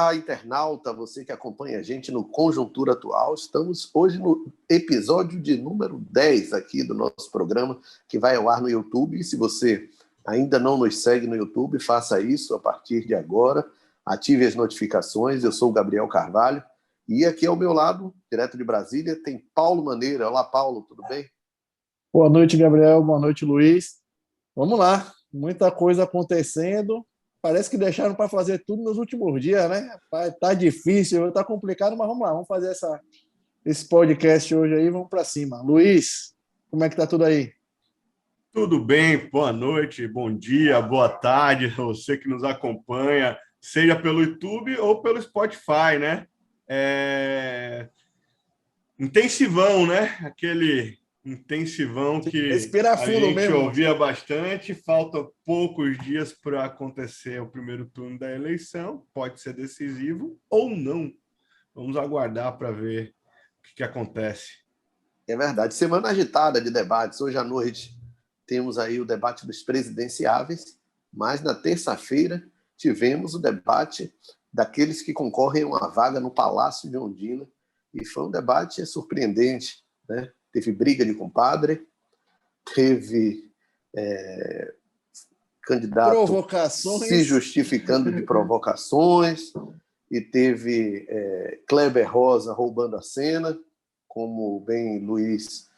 Olá, internauta, você que acompanha a gente no Conjuntura Atual. Estamos hoje no episódio de número 10 aqui do nosso programa, que vai ao ar no YouTube. E se você ainda não nos segue no YouTube, faça isso a partir de agora. Ative as notificações. Eu sou o Gabriel Carvalho. E aqui ao meu lado, direto de Brasília, tem Paulo Maneira. Olá, Paulo, tudo bem? Boa noite, Gabriel. Boa noite, Luiz. Vamos lá. Muita coisa acontecendo. Parece que deixaram para fazer tudo nos últimos dias, né? Tá difícil, tá complicado, mas vamos lá. Vamos fazer esse podcast hoje aí. Vamos para cima. Luiz, como é que tá tudo aí? Tudo bem, boa noite, bom dia, boa tarde, você que nos acompanha, seja pelo YouTube ou pelo Spotify, né? Intensivão, né? Aquele intensivão que Respira a fundo gente mesmo. ouvia bastante. Faltam poucos dias para acontecer o primeiro turno da eleição. Pode ser decisivo ou não. Vamos aguardar para ver o que acontece. É verdade. Semana agitada de debates. Hoje à noite temos aí o debate dos presidenciáveis, mas na terça-feira tivemos o debate daqueles que concorrem a uma vaga no Palácio de Ondina. E foi um debate surpreendente, né? Teve briga de compadre, teve candidato provocações, se justificando de provocações, e teve Kleber Rosa roubando a cena, como bem Luiz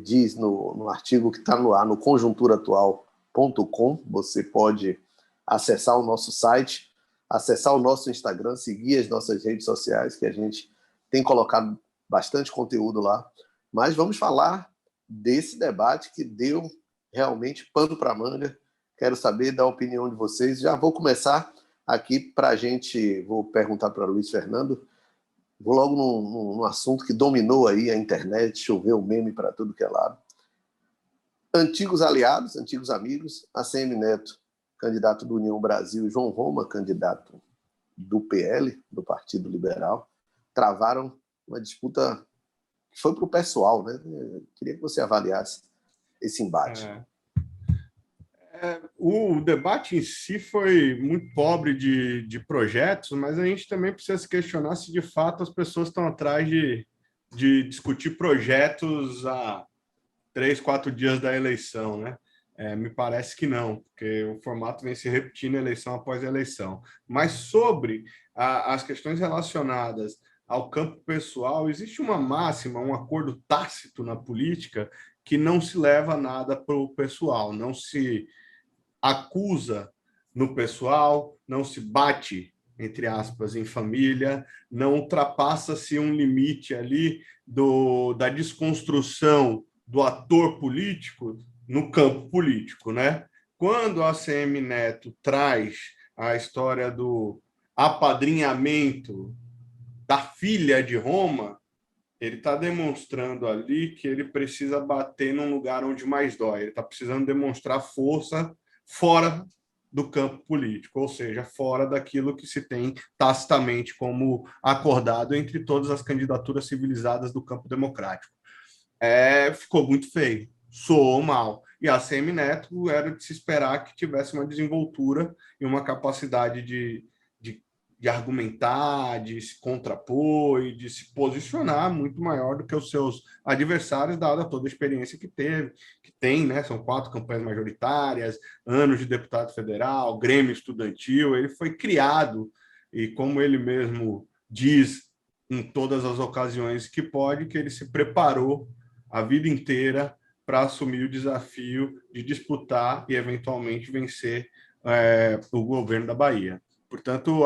diz no artigo que está no ar, no conjunturaatual.com. Você pode acessar o nosso site, acessar o nosso Instagram, seguir as nossas redes sociais, que a gente tem colocado bastante conteúdo lá. Mas vamos falar desse debate que deu realmente pano para manga. Quero saber da opinião de vocês. Já vou começar aqui para a gente, vou perguntar para Luiz Fernando, vou logo num assunto que dominou aí a internet, choveu meme para tudo que é lado. Antigos aliados, antigos amigos, ACM Neto, candidato do União Brasil, João Roma, candidato do PL, do Partido Liberal, travaram uma disputa que foi para o pessoal, né? Eu queria que você avaliasse esse embate. O debate em si foi muito pobre de projetos, mas a gente também precisa se questionar se de fato as pessoas estão atrás de discutir projetos há 3, 4 dias da eleição, né? Me parece que não, porque o formato vem se repetindo eleição após eleição. Mas sobre as questões relacionadas ao campo pessoal, existe uma máxima, um acordo tácito na política que não se leva nada para o pessoal, não se acusa no pessoal, não se bate, entre aspas, em família, não ultrapassa-se um limite ali da desconstrução do ator político no campo político, né? Quando a ACM Neto traz a história do apadrinhamento da filha de Roma, ele está demonstrando ali que ele precisa bater num lugar onde mais dói. Ele está precisando demonstrar força fora do campo político, ou seja, fora daquilo que se tem tacitamente como acordado entre todas as candidaturas civilizadas do campo democrático. Ficou muito feio, soou mal. E a ACM Neto era de se esperar que tivesse uma desenvoltura e uma capacidade de argumentar, de se contrapor e de se posicionar muito maior do que os seus adversários, dada toda a experiência que tem, né? São 4 campanhas majoritárias, anos de deputado federal, Grêmio estudantil. Ele foi criado, e como ele mesmo diz em todas as ocasiões que pode, que ele se preparou a vida inteira para assumir o desafio de disputar e eventualmente vencer o governo da Bahia. Portanto,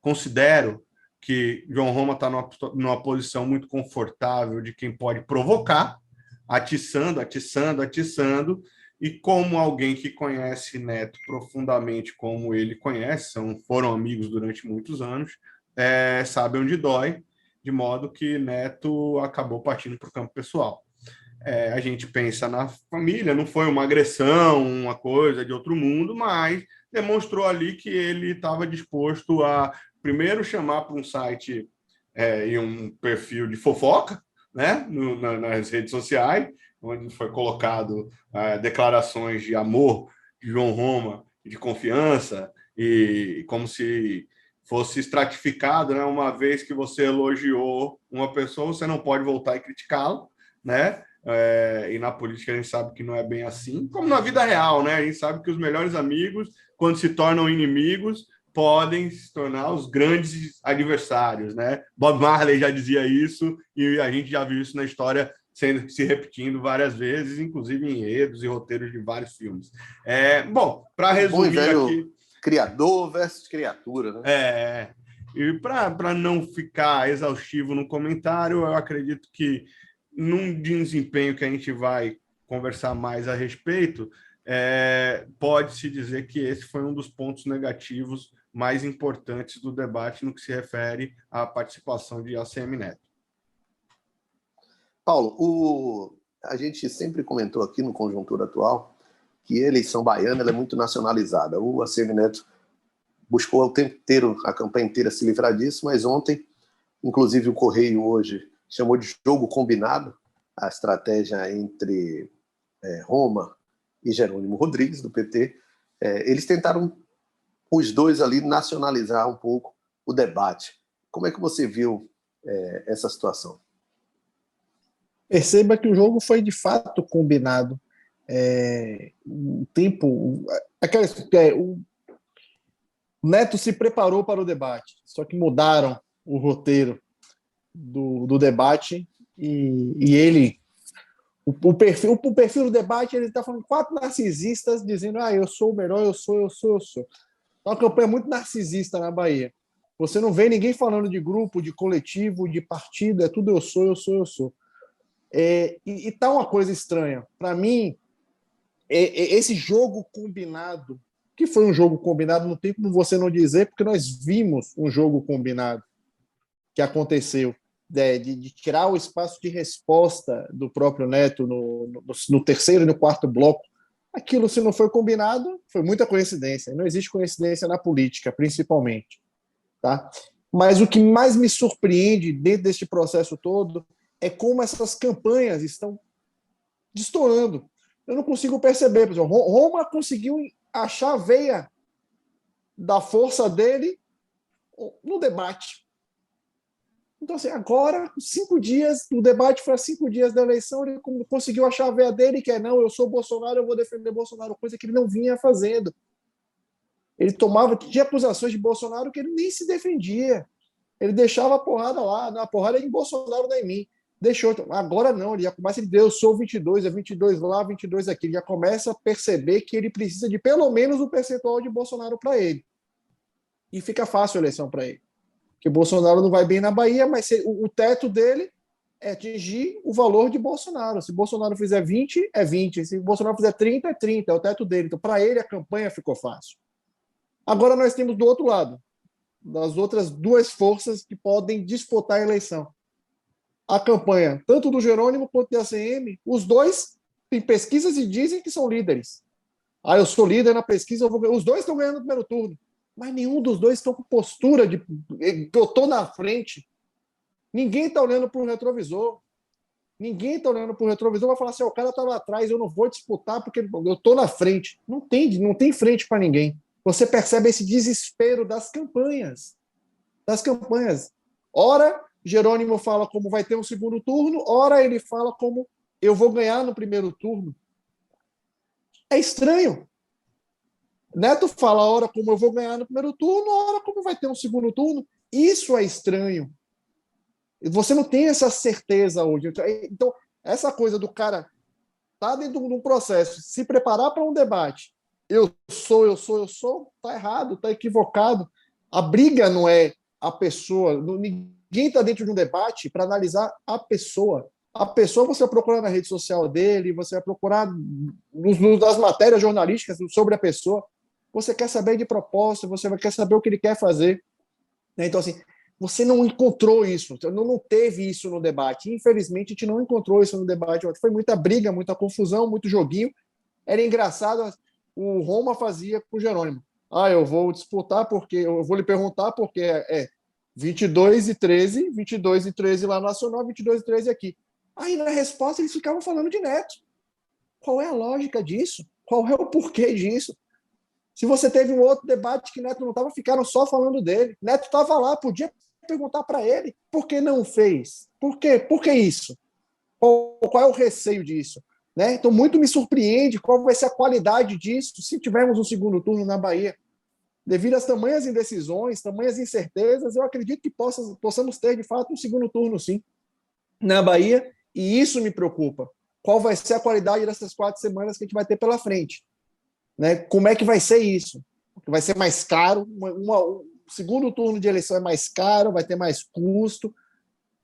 considero que João Roma está numa posição muito confortável de quem pode provocar, atiçando, e como alguém que conhece Neto profundamente como ele conhece, foram amigos durante muitos anos, sabe onde dói, de modo que Neto acabou partindo para o campo pessoal. A gente pensa na família, não foi uma agressão, uma coisa de outro mundo, mas demonstrou ali que ele estava disposto a, primeiro, chamar para um site e um perfil de fofoca, né, nas redes sociais, onde foi colocado declarações de amor de João Roma, de confiança, e como se fosse estratificado, né? Uma vez que você elogiou uma pessoa, você não pode voltar e criticá-la, né? E na política a gente sabe que não é bem assim, como na vida real, né? A gente sabe que os melhores amigos, quando se tornam inimigos, podem se tornar os grandes adversários, né? Bob Marley já dizia isso e a gente já viu isso na história se repetindo várias vezes, inclusive em enredos e roteiros de vários filmes. Bom, para resumir aqui... Criador versus criatura, né? E para não ficar exaustivo no comentário, eu acredito que num desempenho que a gente vai conversar mais a respeito, pode-se dizer que esse foi um dos pontos negativos mais importantes do debate no que se refere à participação de ACM Neto. Paulo, a gente sempre comentou aqui no Conjuntura Atual que a eleição baiana ela é muito nacionalizada. O ACM Neto buscou o tempo inteiro, a campanha inteira, se livrar disso, mas ontem, inclusive o Correio hoje chamou de jogo combinado a estratégia entre Roma e Jerônimo Rodrigues, do PT. Eles tentaram, os dois ali, nacionalizar um pouco o debate. Como é que você viu essa situação? Perceba que o jogo foi de fato combinado. O tempo... o Neto se preparou para o debate, só que mudaram o roteiro do debate e ele... O perfil do debate, ele está falando 4 narcisistas dizendo eu sou o melhor, eu sou. É uma campanha muito narcisista na Bahia. Você não vê ninguém falando de grupo, de coletivo, de partido, é tudo eu sou. E tá uma coisa estranha. Para mim, esse jogo combinado, que foi um jogo combinado, não tem como você não dizer, porque nós vimos um jogo combinado que aconteceu, de tirar o espaço de resposta do próprio Neto no terceiro e no quarto bloco. Aquilo, se não foi combinado, foi muita coincidência. Não existe coincidência na política, principalmente. Tá? Mas o que mais me surpreende dentro deste processo todo é como essas campanhas estão destoando. Eu não consigo perceber. Por exemplo, Roma conseguiu achar a veia da força dele no debate. Então, assim, agora, 5 dias, o debate foi a 5 dias da eleição, ele conseguiu achar a veia dele, que não, eu sou Bolsonaro, eu vou defender Bolsonaro, coisa que ele não vinha fazendo. Ele tinha acusações de Bolsonaro que ele nem se defendia. Ele deixava a porrada lá, a porrada é em Bolsonaro, não é em mim. Deixou. Agora não, ele já começa a dizer, eu sou 22, é 22 lá, 22 aqui. Ele já começa a perceber que ele precisa de pelo menos o percentual de Bolsonaro para ele. E fica fácil a eleição para ele. Porque Bolsonaro não vai bem na Bahia, mas o teto dele é atingir o valor de Bolsonaro. Se Bolsonaro fizer 20, é 20. Se Bolsonaro fizer 30, é 30. É o teto dele. Então, para ele, a campanha ficou fácil. Agora nós temos do outro lado, das outras 2 forças que podem disputar a eleição. A campanha, tanto do Jerônimo quanto do ACM, os dois têm pesquisas e dizem que são líderes. Eu sou líder na pesquisa, os dois estão ganhando no primeiro turno. Mas nenhum dos dois estão com postura de eu estou na frente. Ninguém está olhando para o retrovisor. Ninguém está olhando para o retrovisor e vai falar assim, o cara está lá atrás, eu não vou disputar porque eu estou na frente. Não tem frente para ninguém. Você percebe esse desespero das campanhas. Ora, Jerônimo fala como vai ter um segundo turno, ora ele fala como eu vou ganhar no primeiro turno. É estranho. Neto fala ora como eu vou ganhar no primeiro turno, ora como vai ter um segundo turno. Isso é estranho. Você não tem essa certeza hoje. Então, essa coisa do cara estar dentro de um processo, se preparar para um debate, eu sou, tá errado, tá equivocado. A briga não é a pessoa. Ninguém está dentro de um debate para analisar a pessoa. A pessoa você vai procurar na rede social dele, você vai procurar nas matérias jornalísticas sobre a pessoa. Você quer saber de propósito, você quer saber o que ele quer fazer. Então, assim, você não encontrou isso, não teve isso no debate. Infelizmente, a gente não encontrou isso no debate. Foi muita briga, muita confusão, muito joguinho. Era engraçado, o Roma fazia com o Jerônimo. Eu vou disputar porque eu vou lhe perguntar porque é 22 e 13 lá no Nacional, 22 e 13 aqui. Aí, na resposta, eles ficavam falando de Neto. Qual é a lógica disso? Qual é o porquê disso? Se você teve um outro debate que Neto não estava, ficaram só falando dele. Neto estava lá, podia perguntar para ele por que não fez. Por quê? Por que isso? Qual é o receio disso? Né? Então, muito me surpreende qual vai ser a qualidade disso se tivermos um segundo turno na Bahia. Devido às tamanhas indecisões, tamanhas incertezas, eu acredito que possamos ter, de fato, um segundo turno, sim, na Bahia, e isso me preocupa. Qual vai ser a qualidade dessas 4 semanas que a gente vai ter pela frente? Né? Como é que vai ser isso? Vai ser mais caro, o segundo turno de eleição é mais caro, vai ter mais custo,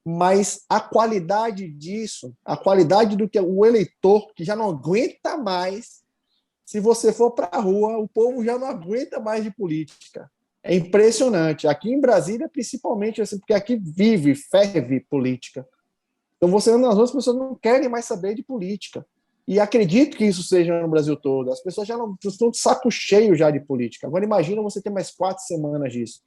mas a qualidade disso, a qualidade do que o eleitor, que já não aguenta mais, se você for para a rua, o povo já não aguenta mais de política. É impressionante. Aqui em Brasília, principalmente, assim, porque aqui ferve política. Então, você anda nas ruas, as pessoas não querem mais saber de política. E acredito que isso seja no Brasil todo. As pessoas já não estão de saco cheio já de política. Agora, imagina você ter mais 4 semanas disso.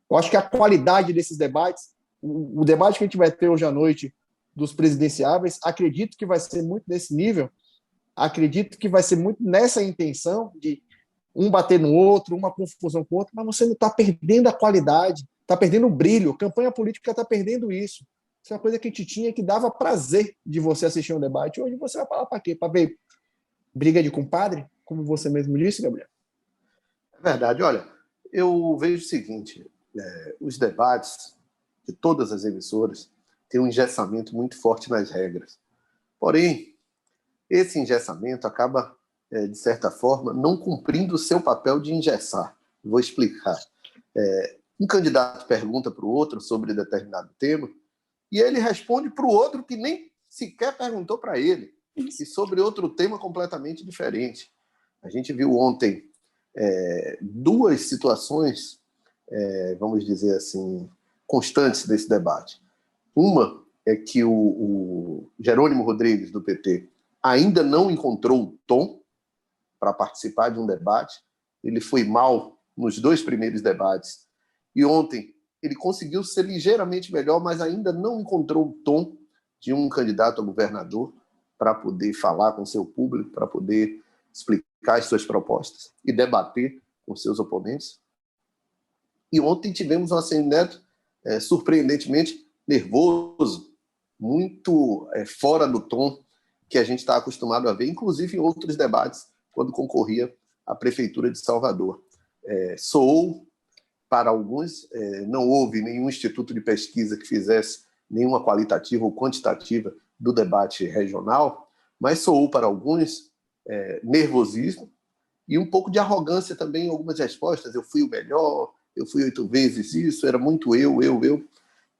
Eu acho que a qualidade desses debates, o debate que a gente vai ter hoje à noite dos presidenciáveis, acredito que vai ser muito nesse nível. Acredito que vai ser muito nessa intenção de um bater no outro, uma confusão com o outro, mas você não está perdendo a qualidade, está perdendo o brilho. A campanha política está perdendo isso. Isso é uma coisa que a gente tinha que dava prazer de você assistir um debate. Hoje você vai falar para quê? Para ver briga de compadre, como você mesmo disse, Gabriel? É verdade. Olha, eu vejo o seguinte, os debates de todas as emissoras têm um engessamento muito forte nas regras. Porém, esse engessamento acaba, de certa forma, não cumprindo o seu papel de engessar. Vou explicar. Um candidato pergunta para o outro sobre determinado tema e ele responde para o outro que nem sequer perguntou para ele, e sobre outro tema completamente diferente. A gente viu ontem 2 situações, vamos dizer assim, constantes desse debate. Uma é que o Jerônimo Rodrigues, do PT, ainda não encontrou o tom para participar de um debate. Ele foi mal nos 2 primeiros debates. E ontem ele conseguiu ser ligeiramente melhor, mas ainda não encontrou o tom de um candidato a governador para poder falar com seu público, para poder explicar as suas propostas e debater com seus oponentes. E ontem tivemos um ACM Neto surpreendentemente nervoso, muito fora do tom que a gente está acostumado a ver, inclusive em outros debates, quando concorria à Prefeitura de Salvador. Soou para alguns, não houve nenhum instituto de pesquisa que fizesse nenhuma qualitativa ou quantitativa do debate regional, mas soou para alguns nervosismo e um pouco de arrogância também em algumas respostas. Eu fui o melhor, eu fui 8 vezes isso, era muito eu.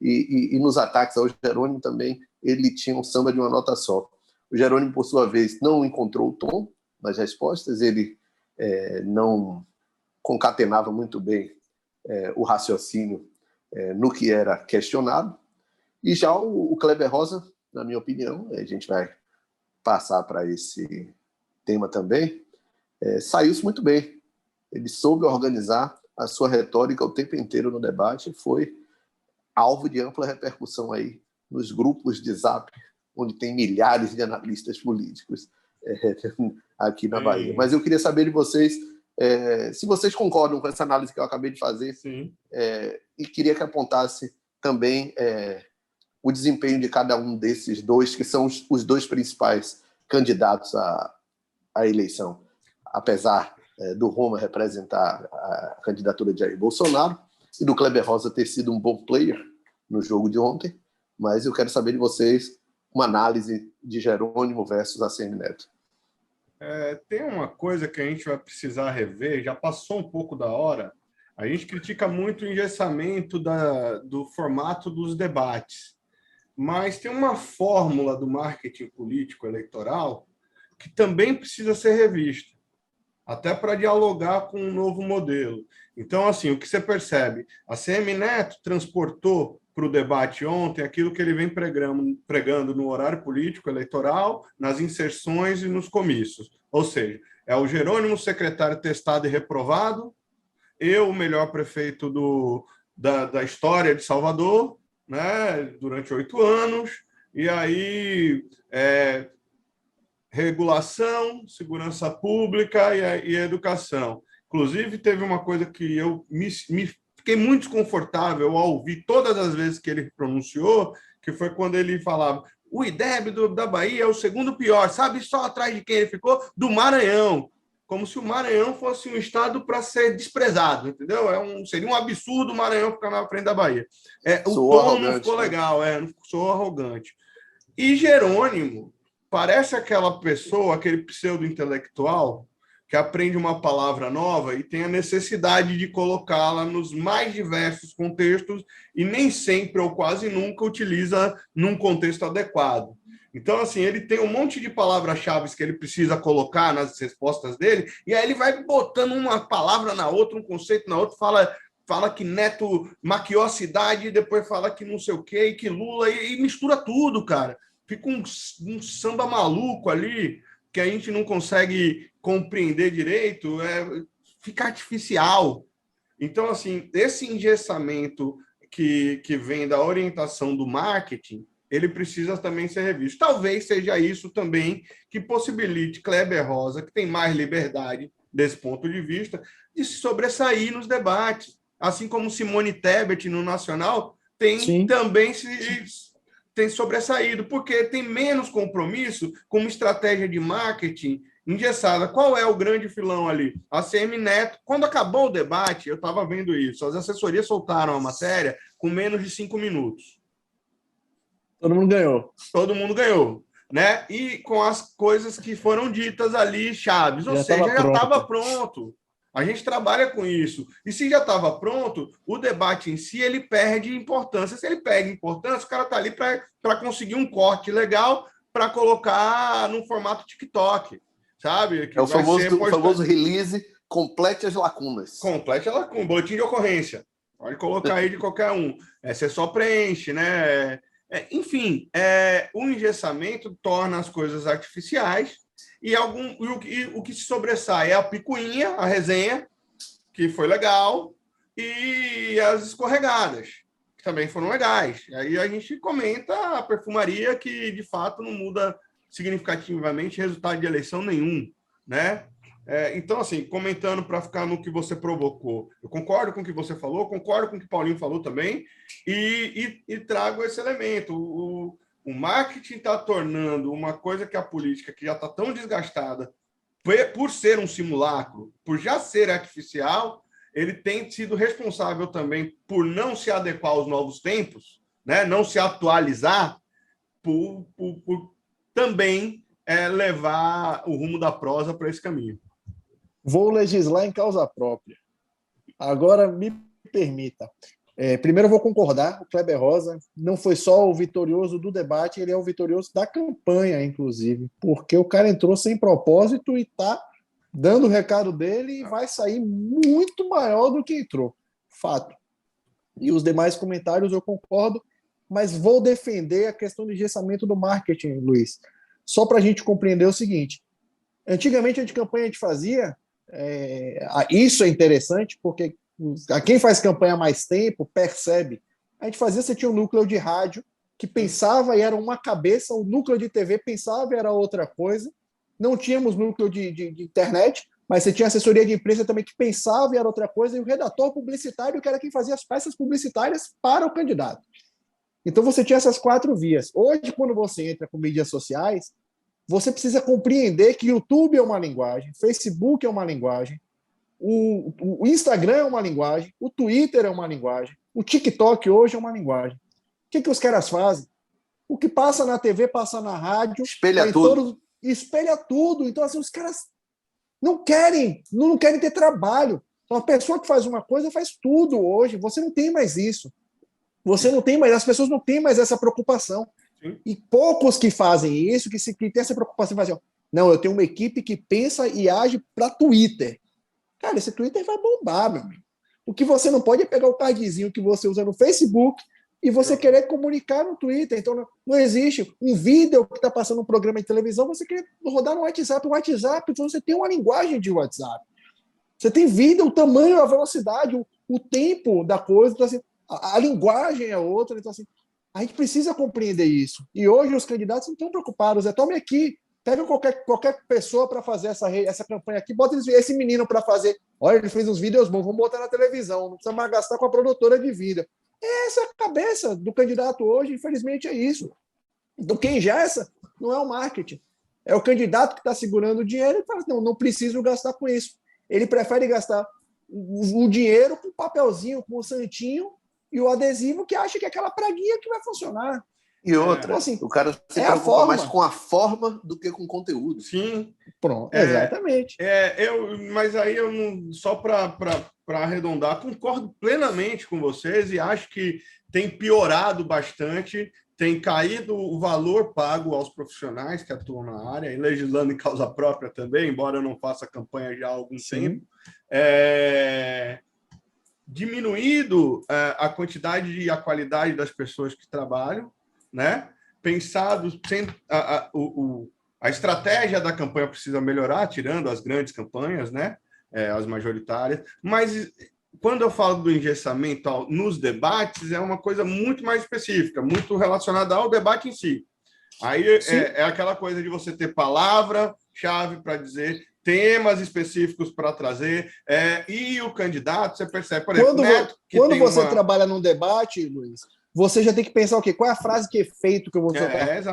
E nos ataques ao Jerônimo também, ele tinha um samba de uma nota só. O Jerônimo, por sua vez, não encontrou o tom nas respostas, ele não concatenava muito bem o raciocínio no que era questionado. E já o Kleber Rosa, na minha opinião, a gente vai passar para esse tema também, saiu-se muito bem. Ele soube organizar a sua retórica o tempo inteiro no debate, foi alvo de ampla repercussão aí nos grupos de Zap, onde tem milhares de analistas políticos aqui na Bahia. Mas eu queria saber de vocês se vocês concordam com essa análise que eu acabei de fazer. Sim. E queria que apontasse também o desempenho de cada um desses 2, que são os 2 principais candidatos à eleição. Apesar do Roma representar a candidatura de Jair Bolsonaro e do Kleber Rosa ter sido um bom player no jogo de ontem, mas eu quero saber de vocês uma análise de Jerônimo versus ACM Neto. Tem uma coisa que a gente vai precisar rever, já passou um pouco da hora. A gente critica muito o engessamento do formato dos debates, mas tem uma fórmula do marketing político eleitoral que também precisa ser revista, até para dialogar com um novo modelo. Então, assim, o que você percebe? A ACM Neto transportou para o debate ontem aquilo que ele vem pregando no horário político eleitoral, nas inserções e nos comícios. Ou seja, é o Jerônimo secretário testado e reprovado, eu o melhor prefeito da história de Salvador, né, durante 8 anos, e aí regulação, segurança pública e educação. Inclusive, teve uma coisa que eu me fiquei muito desconfortável ao ouvir todas as vezes que ele pronunciou, que foi quando ele falava: o IDEB da Bahia é o segundo pior, sabe só atrás de quem ele ficou? Do Maranhão. Como se o Maranhão fosse um estado para ser desprezado, entendeu? Seria um absurdo o Maranhão ficar na frente da Bahia. O tom não ficou legal, não sou arrogante. E Jerônimo parece aquela pessoa, aquele pseudo-intelectual que aprende uma palavra nova e tem a necessidade de colocá-la nos mais diversos contextos e nem sempre ou quase nunca utiliza num contexto adequado. Então, assim, ele tem um monte de palavras-chave que ele precisa colocar nas respostas dele, e aí ele vai botando uma palavra na outra, um conceito na outra, fala que Neto maquiou a cidade, e depois fala que não sei o quê, e que Lula, e mistura tudo, cara. Fica um samba maluco ali, que a gente não consegue compreender direito, fica artificial. Então, assim, esse engessamento que vem da orientação do marketing, ele precisa também ser revisto. Talvez seja isso também que possibilite Kleber Rosa, que tem mais liberdade desse ponto de vista, de se sobressair nos debates. Assim como Simone Tebet, no Nacional, tem também tem sobressaído, porque tem menos compromisso com uma estratégia de marketing engessada. Qual é o grande filão ali? A ACM Neto. Quando acabou o debate, eu estava vendo isso, as assessorias soltaram a matéria com menos de 5 minutos. Todo mundo ganhou. Todo mundo ganhou, né? E com as coisas que foram ditas ali, chaves. Ou seja, já estava pronto. A gente trabalha com isso. E se já estava pronto, o debate em si ele perde importância. Se ele perde importância, o cara está ali para conseguir um corte legal para colocar no formato TikTok, sabe? Que o famoso release, complete as lacunas. Complete a lacuna, boletim de ocorrência. Pode colocar aí de qualquer um. Você só preenche, né? Enfim, o engessamento torna as coisas artificiais. E o que se sobressai é a picuinha, a resenha, que foi legal, e as escorregadas, que também foram legais. E aí a gente comenta a perfumaria, que de fato não muda significativamente resultado de eleição nenhum, né? Então, assim, comentando para ficar no que você provocou, eu concordo com o que você falou, concordo com o que Paulinho falou também, e trago esse elemento. O marketing está tornando uma coisa que a política, que já está tão desgastada, por ser um simulacro, por já ser artificial, ele tem sido responsável também por não se adequar aos novos tempos, né? Não se atualizar, por também levar o rumo da prosa para esse caminho. Vou legislar em causa própria. Agora, me permita. Primeiro, eu vou concordar, o Kleber Rosa não foi só o vitorioso do debate, ele é o vitorioso da campanha, inclusive, porque o cara entrou sem propósito e está dando o recado dele e vai sair muito maior do que entrou. Fato. E os demais comentários eu concordo, mas vou defender a questão do engessamento do marketing, Luiz. Só para a gente compreender o seguinte, antigamente a campanha a gente fazia, isso é interessante, porque a quem faz campanha há mais tempo percebe. A gente fazia, você tinha um núcleo de rádio que pensava e era uma cabeça, o núcleo de TV pensava e era outra coisa. Não tínhamos núcleo de internet, mas você tinha assessoria de imprensa também que pensava e era outra coisa, e o redator publicitário, que era quem fazia as peças publicitárias para o candidato. Então você tinha essas 4 vias. Hoje, quando você entra com mídias sociais, você precisa compreender que YouTube é uma linguagem, Facebook é uma linguagem, o Instagram é uma linguagem, o Twitter é uma linguagem, o TikTok hoje é uma linguagem. O que os caras fazem? O que passa na TV, passa na rádio. Espelha tudo. Espelha tudo. Então, assim, os caras não querem ter trabalho. Então, a pessoa que faz uma coisa faz tudo hoje. Você não tem mais isso. As pessoas não têm mais essa preocupação. Sim. E poucos que fazem isso, que tem essa preocupação, fazem, não, eu tenho uma equipe que pensa e age para Twitter. Cara, esse Twitter vai bombar, meu amigo. O que você não pode é pegar o cardzinho que você usa no Facebook e você querer comunicar no Twitter. Então, não existe um vídeo que está passando um programa de televisão, você quer rodar no WhatsApp. O WhatsApp, então você tem uma linguagem de WhatsApp. Você tem vídeo, o tamanho, a velocidade, o tempo da coisa. Então, assim, a linguagem é outra. Então, assim, a gente precisa compreender isso. E hoje os candidatos não estão preocupados. Tome aqui, Pega qualquer pessoa para fazer essa campanha aqui, bota esse menino para fazer. Olha, ele fez uns vídeos bons, vamos botar na televisão, não precisa mais gastar com a produtora de vídeo. Essa é a cabeça do candidato hoje, infelizmente é isso. Então, quem gesta não é o marketing. É o candidato que está segurando o dinheiro e fala, não preciso gastar com isso. Ele prefere gastar o dinheiro com o papelzinho, com o santinho e o adesivo que acha que é aquela praguinha que vai funcionar. E outra, assim, o cara se preocupa mais com a forma do que com o conteúdo. Sim. Pronto, exatamente. Mas aí eu não, só para arredondar, concordo plenamente com vocês e acho que tem piorado bastante, tem caído o valor pago aos profissionais que atuam na área, e legislando em causa própria também, embora eu não faça campanha já há algum tempo. Diminuído a quantidade e a qualidade das pessoas que trabalham, né? Pensado, a estratégia da campanha precisa melhorar, tirando as grandes campanhas, né? As majoritárias, mas quando eu falo do engessamento nos debates, é uma coisa muito mais específica, muito relacionada ao debate em si. Aí é aquela coisa de você ter palavra-chave para dizer, temas específicos para trazer, e o candidato, você percebe, por exemplo, quando você trabalha num debate, Luiz, você já tem que pensar o quê? Qual é a frase que efeito que eu vou soltar?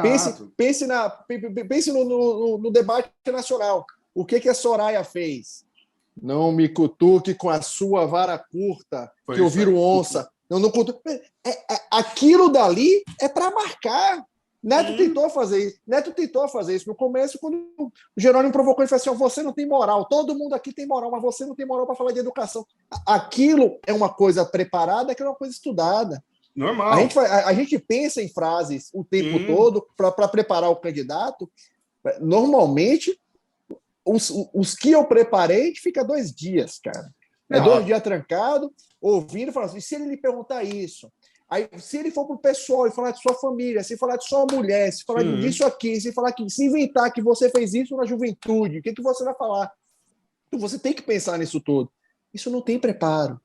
Pense no debate nacional. O que a Soraya fez? Não me cutuque com a sua vara curta, que eu viro onça. Não cutuque. Aquilo dali é para marcar. Neto tentou fazer isso no começo, quando o Jerônimo provocou e falou assim: você não tem moral, todo mundo aqui tem moral, mas você não tem moral para falar de educação. Aquilo é uma coisa preparada, aquilo é uma coisa estudada. Normal. A gente pensa em frases o tempo todo para preparar o candidato. Normalmente, os que eu preparei, a gente fica 2 dias, cara. 2 dias trancado, ouvindo, falando assim, se ele lhe perguntar isso, aí, se ele for para o pessoal e falar de sua família, se falar de sua mulher, se falar disso aqui, se inventar que você fez isso na juventude, o que você vai falar? Então, você tem que pensar nisso tudo. Isso não tem preparo.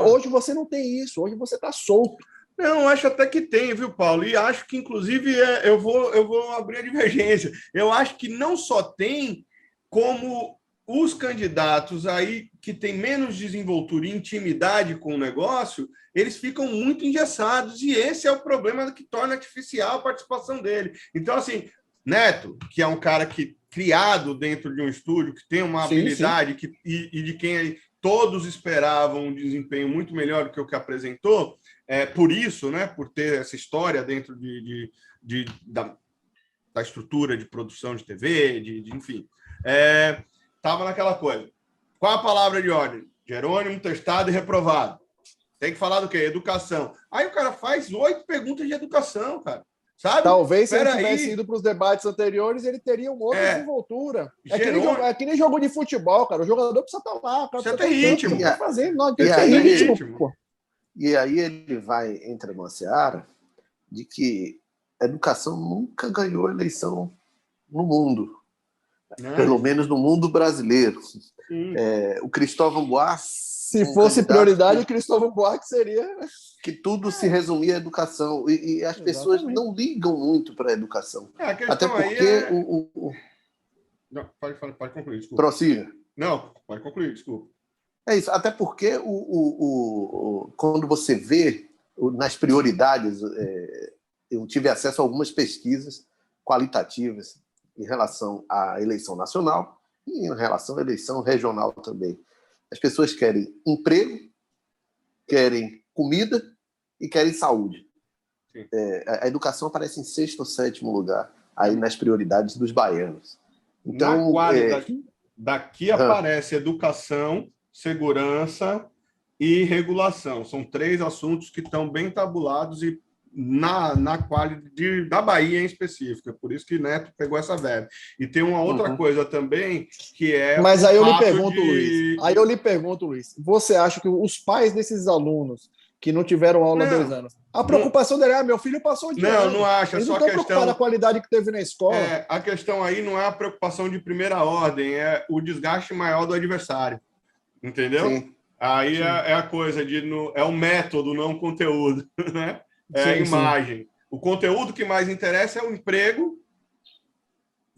Hoje você não tem isso, hoje você está solto. Não, acho até que tem, viu, Paulo? E acho que, inclusive, eu vou abrir a divergência. Eu acho que não só tem, como os candidatos aí que têm menos desenvoltura e intimidade com o negócio, eles ficam muito engessados, e esse é o problema que torna artificial a participação dele. Então, assim, Neto, que é um cara criado dentro de um estúdio, que tem uma habilidade e de quem todos esperavam um desempenho muito melhor do que o que apresentou, por isso, né, por ter essa história dentro da estrutura de produção de TV, enfim, estava naquela coisa. Qual a palavra de ordem? Jerônimo, testado e reprovado. Tem que falar do quê? Educação. Aí o cara faz 8 perguntas de educação, cara. Sabe? Talvez se ele tivesse ido para os debates anteriores, ele teria uma outra desenvoltura. É que nem jogo de futebol, cara. O jogador precisa estar lá. Precisa ter ritmo. E aí ele vai entrar numa seara de que a educação nunca ganhou eleição no mundo. Pelo menos no mundo brasileiro. O Cristóvão Buarque... Se fosse prioridade, o Cristóvão Buarque seria... Que tudo se resumia à educação. E as pessoas não ligam muito para a educação. Até porque... Não, pode concluir, desculpa. Prossiga. Não, pode concluir, desculpa. É isso. Até porque quando você vê nas prioridades... eu tive acesso a algumas pesquisas qualitativas em relação à eleição nacional e em relação à eleição regional também. As pessoas querem emprego, querem comida e querem saúde. A educação aparece em 6º ou 7º lugar, aí nas prioridades dos baianos. Então, na qualidade, daqui aparece educação, segurança e regulação. São 3 assuntos que estão bem tabulados e na qualidade da Bahia em específico. É por isso que Neto pegou essa verba. E tem uma outra coisa também, que é... Mas aí eu lhe pergunto, Luiz, você acha que os pais desses alunos que não tiveram aula há 2 anos, a preocupação dele é, meu filho passou de ano. Não acho. Eles não estão preocupados com a qualidade que teve na escola. A questão aí não é a preocupação de primeira ordem, é o desgaste maior do adversário. Entendeu? Sim. Aí sim. É a coisa é o método, não o conteúdo, né? A imagem. Sim. O conteúdo que mais interessa é o emprego,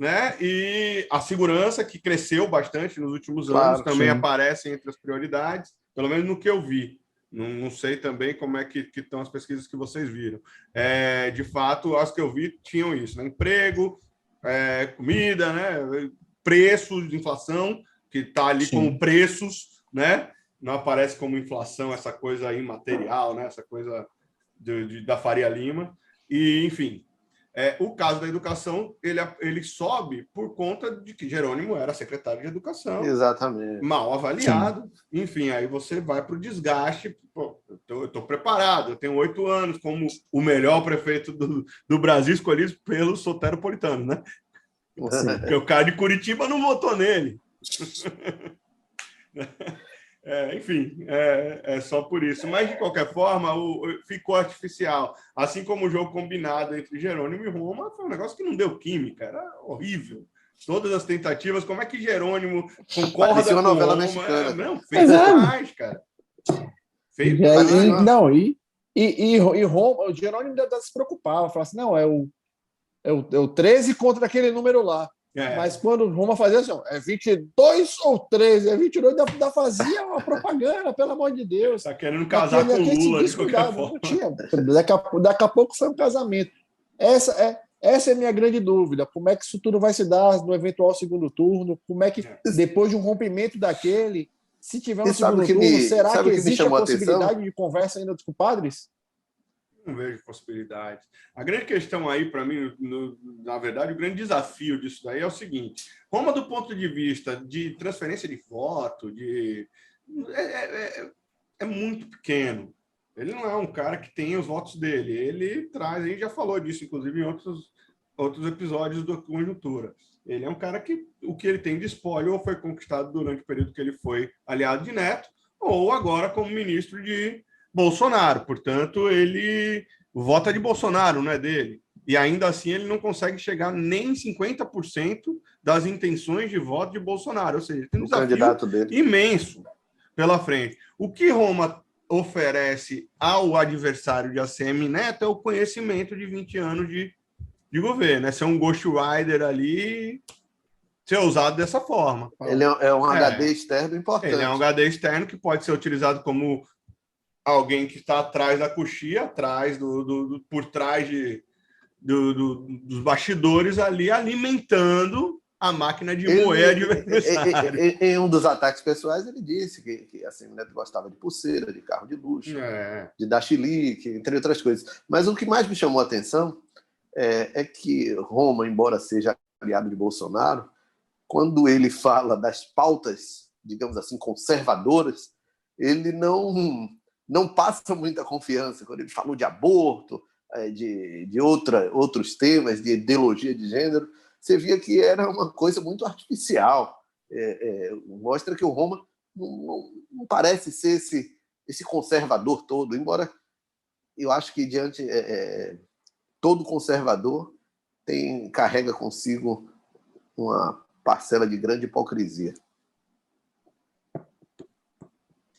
né? E a segurança, que cresceu bastante nos últimos Claro, anos, também sim. aparece entre as prioridades, pelo menos no que eu vi. Não sei também como é que estão as pesquisas que vocês viram. De fato, as que eu vi tinham isso, né? Emprego, comida, né? Preços, inflação, que está ali Sim. como preços, né? Não aparece como inflação, essa coisa imaterial, né? Essa coisa da Faria Lima. E, enfim, o caso da educação, ele sobe por conta de que Jerônimo era secretário de Educação, exatamente. mal avaliado. Sim. Enfim, aí você vai para o desgaste. Pô, eu estou preparado, eu tenho 8 anos como o melhor prefeito do Brasil, escolhido pelo soteropolitano, né? Porque o cara de Curitiba não votou nele. Enfim, é só por isso. Mas, de qualquer forma, ficou artificial. Assim como o jogo combinado entre Jerônimo e Roma, foi um negócio que não deu química, era horrível. Todas as tentativas, como é que Jerônimo concorda Parecia uma com novela Roma? mexicana. Não, feio demais, cara. Feio demais. E Roma, o Jerônimo ainda se preocupava, falava assim, não, é o 13 contra aquele número lá. Mas quando Roma fazia assim, é 22 ou 13, é 22, ainda fazia uma propaganda, pelo amor de Deus. Tá querendo casar com Lula, de qualquer forma. Não tinha. Daqui a pouco foi um casamento. Essa é a minha grande dúvida. Como é que isso tudo vai se dar no eventual segundo turno? Como é que, depois de um rompimento daquele, se tiver um segundo turno, será que existe a possibilidade de conversa ainda dos compadres? Não vejo possibilidade. A grande questão aí, para mim, na verdade, o grande desafio disso daí é o seguinte: Roma, do ponto de vista de transferência de voto, é muito pequeno. Ele não é um cara que tem os votos dele. Ele traz, a gente já falou disso, inclusive, em outros episódios do Conjuntura. Ele é um cara que o que ele tem de espólio ou foi conquistado durante o período que ele foi aliado de Neto, ou agora como ministro de Bolsonaro. Portanto, ele vota de Bolsonaro, não é dele. E ainda assim ele não consegue chegar nem em 50% das intenções de voto de Bolsonaro. Ou seja, tem um desafio imenso pela frente. O que Roma oferece ao adversário de ACM Neto é o conhecimento de 20 anos de governo. Ser um ghostwriter ali, ser usado dessa forma. Ele é um HD externo importante. Ele é um HD externo que pode ser utilizado como alguém que está atrás da coxia, atrás por trás dos bastidores ali, alimentando a máquina de moer adversário. Em um dos ataques pessoais, ele disse que assim, o Neto gostava de pulseira, de carro de luxo, de dar chilique, entre outras coisas. Mas o que mais me chamou a atenção é que Roma, embora seja aliado de Bolsonaro, quando ele fala das pautas, digamos assim, conservadoras, ele não passa muita confiança. Quando ele falou de aborto, de outros temas, de ideologia de gênero, você via que era uma coisa muito artificial. Mostra que o Roma não parece ser esse conservador todo, embora eu acho que diante todo conservador carrega consigo uma parcela de grande hipocrisia.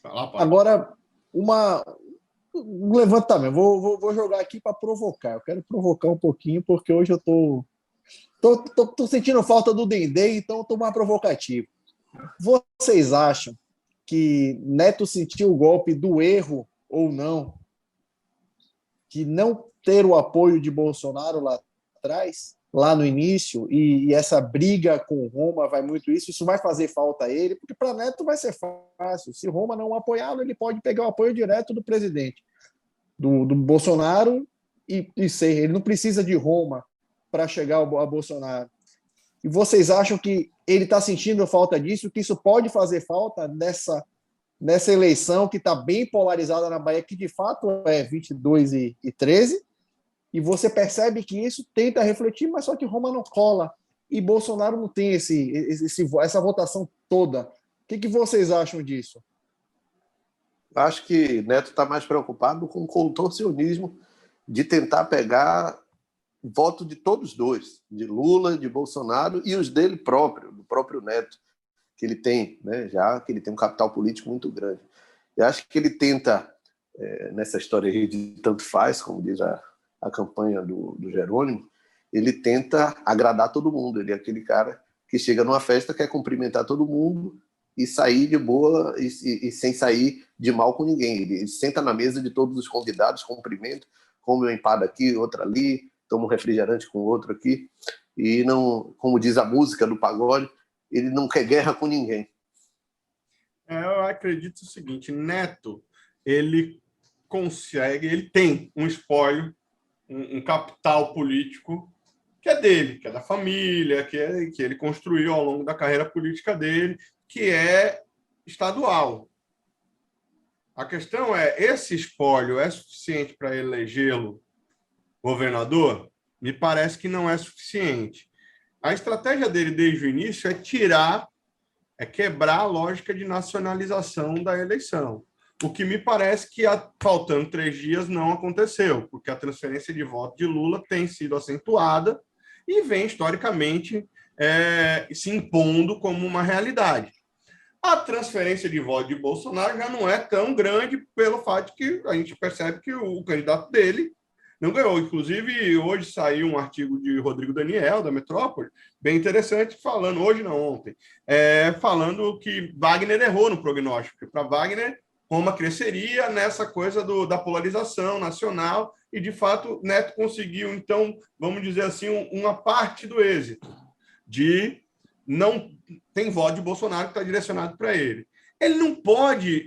Agora, um levantamento. Vou jogar aqui para provocar. Eu quero provocar um pouquinho, porque hoje eu tô sentindo falta do Dendê, então estou mais provocativo. Vocês acham que Neto sentiu o golpe do erro ou não? Que não ter o apoio de Bolsonaro lá atrás, lá no início, e essa briga com Roma vai muito isso vai fazer falta a ele, porque para Neto vai ser fácil. Se Roma não apoiá-lo, ele pode pegar o apoio direto do presidente, do Bolsonaro, e ser. Ele não precisa de Roma para chegar a Bolsonaro. E vocês acham que ele está sentindo falta disso, que isso pode fazer falta nessa eleição que está bem polarizada na Bahia, que de fato é 22 e 13, e você percebe que isso tenta refletir, mas só que Roma não cola, e Bolsonaro não tem essa votação toda. O que vocês acham disso? Acho que Neto está mais preocupado com o contorcionismo de tentar pegar voto de todos dois, de Lula, de Bolsonaro e os dele próprio, do próprio Neto, que ele tem, né, já que ele tem um capital político muito grande. Eu acho que ele tenta, nessa história aí de tanto faz, como diz a campanha do Jerônimo, ele tenta agradar todo mundo. Ele é aquele cara que chega numa festa, quer cumprimentar todo mundo e sair de boa e sem sair de mal com ninguém. Ele senta na mesa de todos os convidados, cumprimenta, come uma empada aqui, outra ali, toma um refrigerante com outro aqui. E não, como diz a música do pagode, ele não quer guerra com ninguém. Eu acredito o seguinte, Neto, ele consegue, ele tem um espólio, um capital político que é dele, que é da família, que ele construiu ao longo da carreira política dele, que é estadual. A questão é, esse espólio é suficiente para elegê-lo governador? Me parece que não é suficiente. A estratégia dele desde o início é quebrar a lógica de nacionalização da eleição. O que me parece que, faltando 3 dias, não aconteceu, porque a transferência de voto de Lula tem sido acentuada e vem, historicamente, se impondo como uma realidade. A transferência de voto de Bolsonaro já não é tão grande pelo fato de que a gente percebe que o candidato dele não ganhou. Inclusive, hoje saiu um artigo de Rodrigo Daniel, da Metrópole, bem interessante, falando, hoje não, ontem, falando que Wagner errou no prognóstico, porque para Wagner, Roma cresceria nessa coisa da polarização nacional e, de fato, Neto conseguiu, então, vamos dizer assim, uma parte do êxito, de não tem voto de Bolsonaro que está direcionado para ele. Ele não pode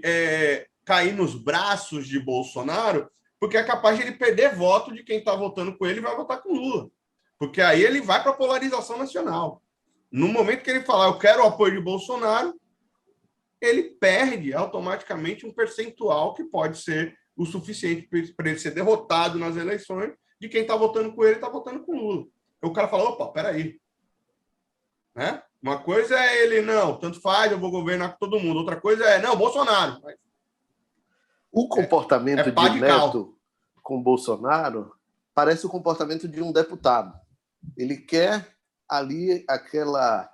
cair nos braços de Bolsonaro, porque é capaz de ele perder voto de quem está votando com ele e vai votar com Lula. Porque aí ele vai para a polarização nacional. No momento que ele falar, eu quero o apoio de Bolsonaro, ele perde automaticamente um percentual que pode ser o suficiente para ele ser derrotado nas eleições de quem está votando com ele e está votando com Lula. Então, o cara fala, opa, peraí. Né? Uma coisa é ele, não, tanto faz, eu vou governar com todo mundo. Outra coisa é, não, Bolsonaro. O comportamento de Neto com Bolsonaro parece o comportamento de um deputado. Ele quer ali aquela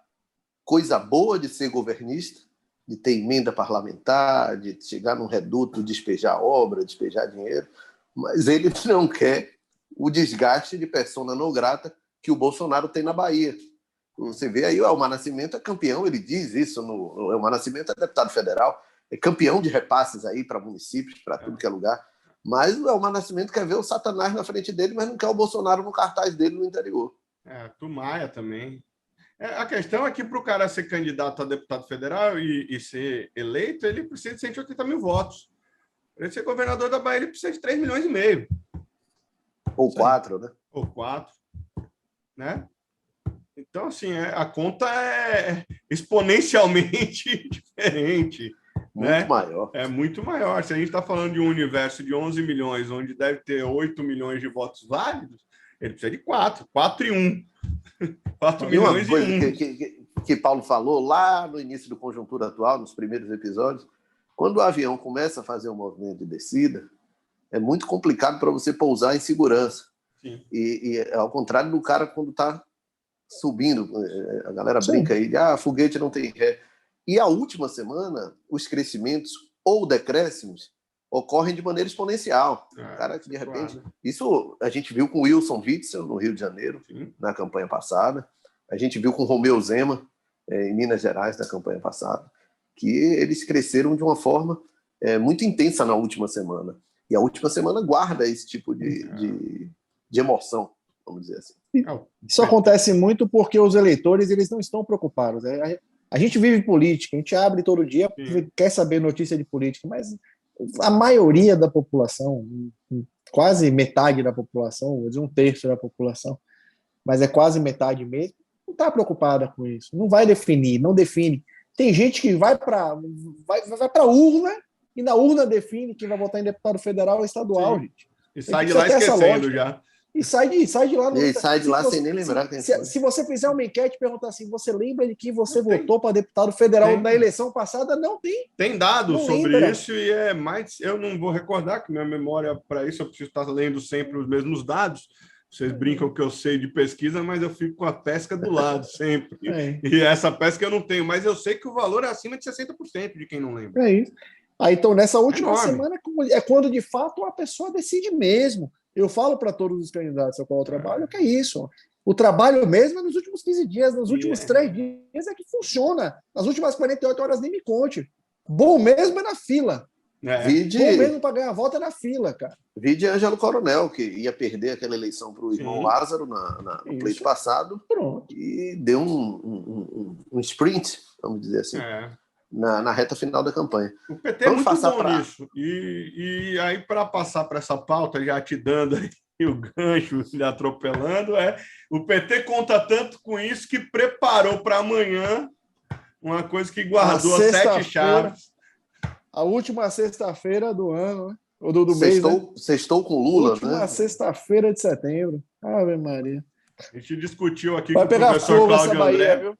coisa boa de ser governista, de ter emenda parlamentar, de chegar num reduto, despejar obra, despejar dinheiro, mas ele não quer o desgaste de persona não grata que o Bolsonaro tem na Bahia. Você vê aí, o Elmar Nascimento é campeão, ele diz isso, o Elmar Nascimento é deputado federal, é campeão de repasses aí para municípios, para tudo que é lugar, mas o Elmar Nascimento quer ver o Satanás na frente dele, mas não quer o Bolsonaro no cartaz dele no interior. Tu Maia também. A questão é que para o cara ser candidato a deputado federal e ser eleito, ele precisa de 180 mil votos. Para ele ser governador da Bahia, ele precisa de 3,5 milhões. Ou 4, né? Ou 4, né? Então, assim, a conta é exponencialmente diferente. Muito maior. É muito maior. Se a gente está falando de um universo de 11 milhões, onde deve ter 8 milhões de votos válidos, ele precisa de 4 e 1. 4 milhões e 1. Que Paulo falou lá no início do Conjuntura Atual, nos primeiros episódios, quando o avião começa a fazer um movimento de descida, é muito complicado para você pousar em segurança. Sim. E ao contrário do cara quando está subindo, a galera Sim. brinca aí, foguete não tem ré. E a última semana, os crescimentos ou decréscimos ocorrem de maneira exponencial. Cara, que de repente... Claro. Isso a gente viu com o Wilson Witzel, no Rio de Janeiro, Sim. na campanha passada. A gente viu com o Romeu Zema, em Minas Gerais, na campanha passada, que eles cresceram de uma forma muito intensa na última semana. E a última semana guarda esse tipo de emoção, vamos dizer assim. Isso acontece muito porque os eleitores eles não estão preocupados. A gente vive política, a gente abre todo dia, quer saber notícia de política, mas a maioria da população, quase metade da população, vou dizer 1/3 da população, mas é quase metade mesmo, não está preocupada com isso. Não vai definir, não define. Tem gente que vai para a urna e na urna define quem vai votar em deputado federal ou estadual, gente. E sai de lá esquecendo já. E sai de lá. E sai de lá sem nem lembrar quem foi. Se você fizer uma enquete e perguntar assim, você lembra de quem você votou para deputado federal na eleição passada? Não tem. Tem dados não sobre lembra. isso e é mais... Eu não vou recordar, que minha memória para isso, eu preciso estar lendo sempre os mesmos dados. Vocês brincam que eu sei de pesquisa, mas eu fico com a pesca do lado sempre. E essa pesca eu não tenho, mas eu sei que o valor é acima de 60% de quem não lembra. É isso. Aí, então, nessa última semana é quando, de fato, a pessoa decide mesmo. Eu falo para todos os candidatos ao qual eu trabalho que é isso. O trabalho mesmo é nos últimos 15 dias, nos últimos 3 dias é que funciona. Nas últimas 48 horas nem me conte. Bom mesmo é na fila. Bom mesmo para ganhar a volta é na fila, cara. Vide Ângelo Coronel, que ia perder aquela eleição para o irmão Lázaro no pleito passado. Pronto. E deu um sprint, vamos dizer assim, na reta final da campanha. O PT vamos é muito bom nisso. E aí, para passar para essa pauta, já te dando aí o gancho, lhe atropelando, o PT conta tanto com isso que preparou para amanhã uma coisa que guardou as 7 chaves. A última sexta-feira do ano, né? Ou do mês, né? Sextou com Lula, última sexta-feira de setembro. Ave Maria. A gente discutiu aqui com o professor Cláudio André. Viu?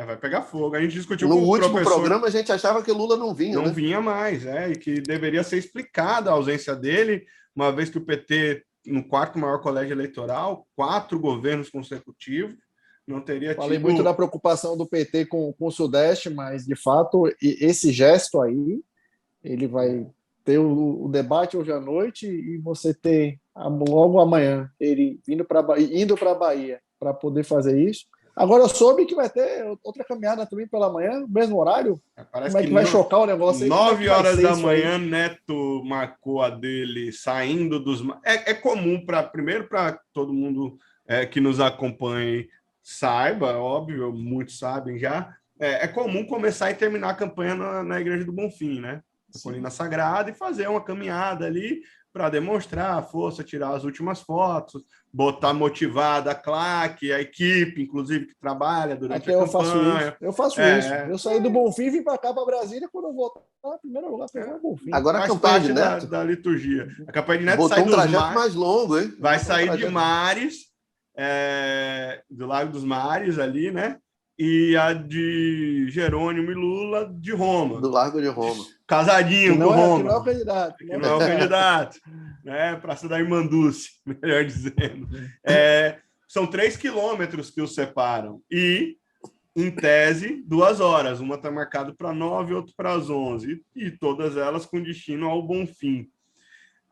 Vai pegar fogo. A gente discutiu no com o último professor... programa, a gente achava que Lula não vinha, Não vinha mais, e que deveria ser explicada a ausência dele, uma vez que o PT, no 4º maior colégio eleitoral, 4 governos consecutivos, não teria tido... Falei muito da preocupação do PT com o Sudeste, mas, de fato, esse gesto aí, ele vai ter o debate hoje à noite e você ter logo amanhã ele indo para a Bahia para poder fazer isso. Agora eu soube que vai ter outra caminhada também pela manhã, no mesmo horário. Parece como é que vai chocar o negócio aí? 9 horas da manhã, Neto marcou a dele saindo dos... É comum, primeiro para todo mundo que nos acompanhe saiba, óbvio, muitos sabem já, é comum começar e terminar a campanha na Igreja do Bonfim, né? Na Colina Sagrada, e fazer uma caminhada ali para demonstrar a força, tirar as últimas fotos, botar motivada a claque, a equipe, inclusive, que trabalha durante a campanha. Eu faço isso. Eu saí do Bonfim e vim para cá, para Brasília, quando eu voltar, primeiro lugar, para o Bonfim. Agora a campanha de Neto da liturgia. A campanha de Neto botou sai um trajeto mais longo, hein? Vai sair de Mares, do Lago dos Mares ali, né? E a de Jerônimo e Lula de Roma. Do Largo de Roma. Casadinho com Roma. Que não é o candidato. Que não é o candidato. Praça da Irmanduce, melhor dizendo. São 3 quilômetros que os separam. E, em tese, 2 horas. Uma está marcada para 9, outra para as 11. E todas elas com destino ao Bonfim.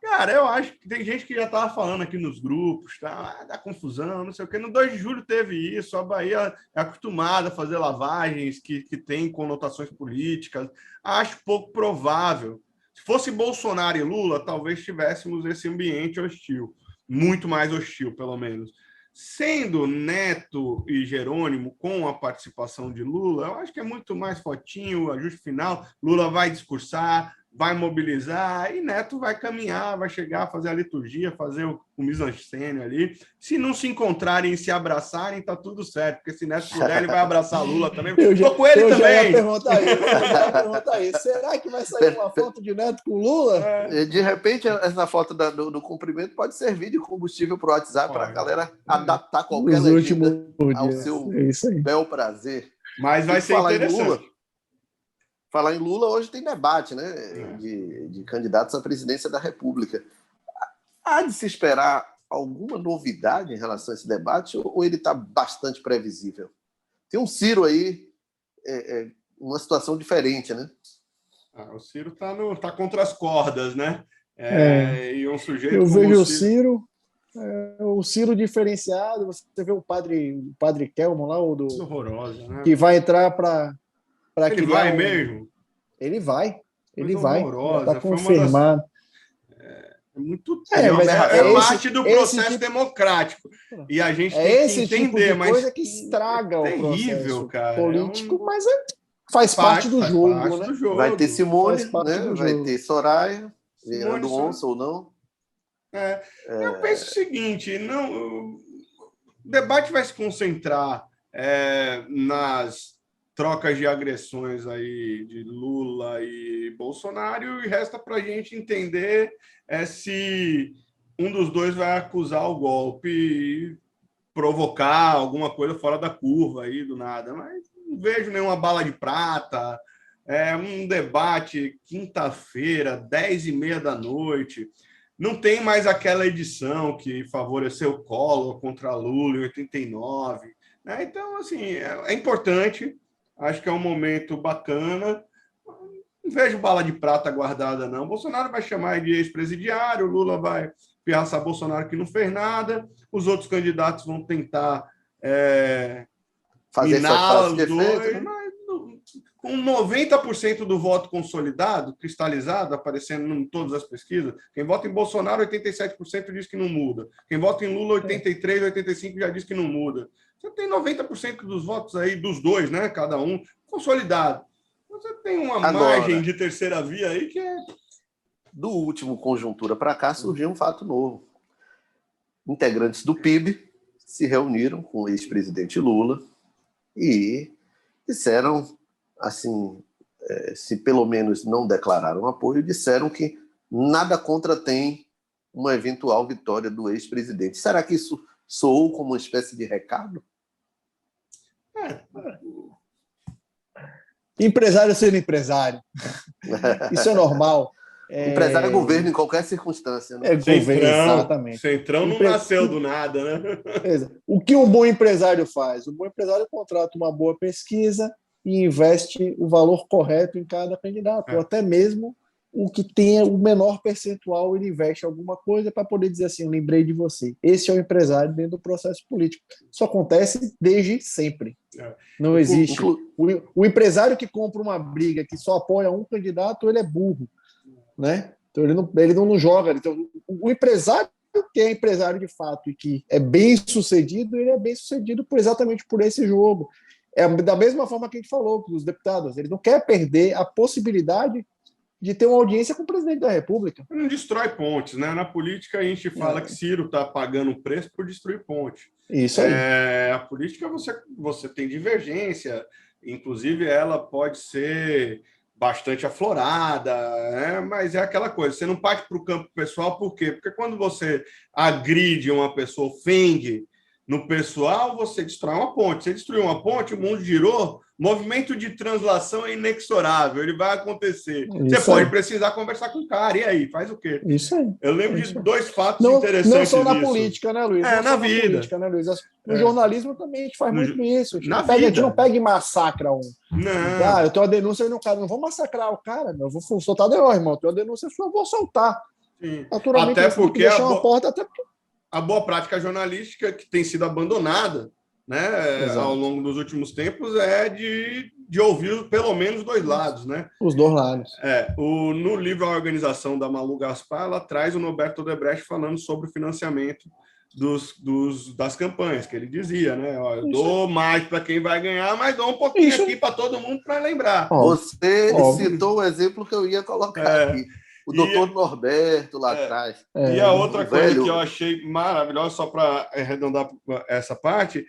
Cara, eu acho que tem gente que já estava falando aqui nos grupos, da confusão, não sei o quê. No 2 de julho teve isso, a Bahia é acostumada a fazer lavagens que têm conotações políticas. Acho pouco provável. Se fosse Bolsonaro e Lula, talvez tivéssemos esse ambiente hostil. Muito mais hostil, pelo menos. Sendo Neto e Jerônimo com a participação de Lula, eu acho que é muito mais fotinho, ajuste final. Lula vai discursar, vai mobilizar, e Neto vai caminhar, vai chegar, fazer a liturgia, fazer o mise-en-scène ali. Se não se encontrarem e se abraçarem, tá tudo certo, porque se Neto puder, ele vai abraçar Lula também. Estou com ele também. Já ia perguntar isso. Será que vai sair uma foto de Neto com Lula? De repente, essa foto do cumprimento pode servir de combustível para o WhatsApp, para a galera adaptar qualquer legenda ao seu bel prazer. Mas vai ser interessante. Falar em Lula, hoje tem debate, né, de candidatos à presidência da República. Há de se esperar alguma novidade em relação a esse debate ou ele está bastante previsível? Tem um Ciro aí, uma situação diferente, né? O Ciro tá contra as cordas, né? E um sujeito eu vejo o Ciro diferenciado. Você vê o padre Kelmo lá, horroroso, né? Que vai entrar para ele vai mesmo? Ele vai. Horrorosa. Está confirmado. Muito é parte do processo democrático. E a gente tem que entender, tipo de coisa que estraga o processo político, mas faz parte do jogo, né? Vai ter Simone, né? Vai ter Soraya, virando onça ou não. Eu penso o seguinte, o debate vai se concentrar nas trocas de agressões aí de Lula e Bolsonaro, e resta para a gente entender se um dos dois vai acusar o golpe e provocar alguma coisa fora da curva aí do nada, mas não vejo nenhuma bala de prata. Um debate quinta-feira, 10h30 da noite. Não tem mais aquela edição que favoreceu o Collor contra Lula em 89. Né? Então, assim, é importante. Acho que é um momento bacana. Não vejo bala de prata guardada, não. Bolsonaro vai chamar de ex-presidiário, Lula vai piaçar Bolsonaro que não fez nada, os outros candidatos vão tentar fazer suas minar frases os de efeito, dois, né? mas com 90% do voto consolidado, cristalizado, aparecendo em todas as pesquisas, quem vota em Bolsonaro, 87% diz que não muda. Quem vota em Lula, 83%, 85% já diz que não muda. Você tem 90% dos votos aí, dos dois, né? Cada um, consolidado. Você tem uma margem Agora, de terceira via aí que é... do último conjuntura para cá, surgiu um fato novo. Integrantes do PIB se reuniram com o ex-presidente Lula e disseram, assim, se pelo menos não declararam apoio, disseram que nada contratém uma eventual vitória do ex-presidente. Será que isso soou como uma espécie de recado? Empresário sendo empresário. Isso é normal. Empresário é governo em qualquer circunstância, né? É governo, exatamente. Centrão não nasceu do nada, né? O que um bom empresário faz? O bom empresário contrata uma boa pesquisa e investe o valor correto em cada candidato, ou até mesmo o que tenha o menor percentual, ele investe alguma coisa para poder dizer assim, eu lembrei de você. Esse é o empresário dentro do processo político. Isso acontece desde sempre. Não existe. O empresário que compra uma briga, que só apoia um candidato, ele é burro, né? Então ele não joga. Então, o empresário que é empresário de fato e que é bem sucedido, ele é bem sucedido exatamente por esse jogo. É da mesma forma que a gente falou para os deputados, ele não quer perder a possibilidade de ter uma audiência com o presidente da República. Não destrói pontes, né? Na política a gente fala que Ciro está pagando o preço por destruir ponte. Isso aí. A política você tem divergência, inclusive ela pode ser bastante aflorada, né? Mas é aquela coisa, você não parte para o campo pessoal, por quê? Porque quando você agride uma pessoa, ofende no pessoal, você destrói uma ponte. Você destruiu uma ponte, o mundo girou, movimento de translação é inexorável, ele vai acontecer. Isso você pode aí. precisar conversar com o cara, e aí? Faz o quê? Isso aí. Eu lembro de dois fatos não, interessantes não só na disso. política, né, Luiz? Não na vida. Política, né, Luiz? No jornalismo também a gente faz muito isso. A gente não pega e massacra um. Não. Eu tenho uma denúncia no cara, não vou massacrar o cara, eu vou soltar irmão. Eu tenho uma denúncia sua, eu vou soltar. Sim. Naturalmente, até porque deixar uma porta, até porque a boa prática jornalística que tem sido abandonada, né, ao longo dos últimos tempos é de ouvir pelo menos dois lados, né? Os dois lados. No livro A Organização da Malu Gaspar, ela traz o Norberto Odebrecht falando sobre o financiamento das campanhas, que ele dizia, né? Ó, eu dou mais para quem vai ganhar, mas dou um pouquinho aqui para todo mundo para lembrar. Você citou o exemplo que eu ia colocar aqui. O doutor Norberto lá atrás. E a outra coisa que eu achei maravilhosa, só para arredondar essa parte,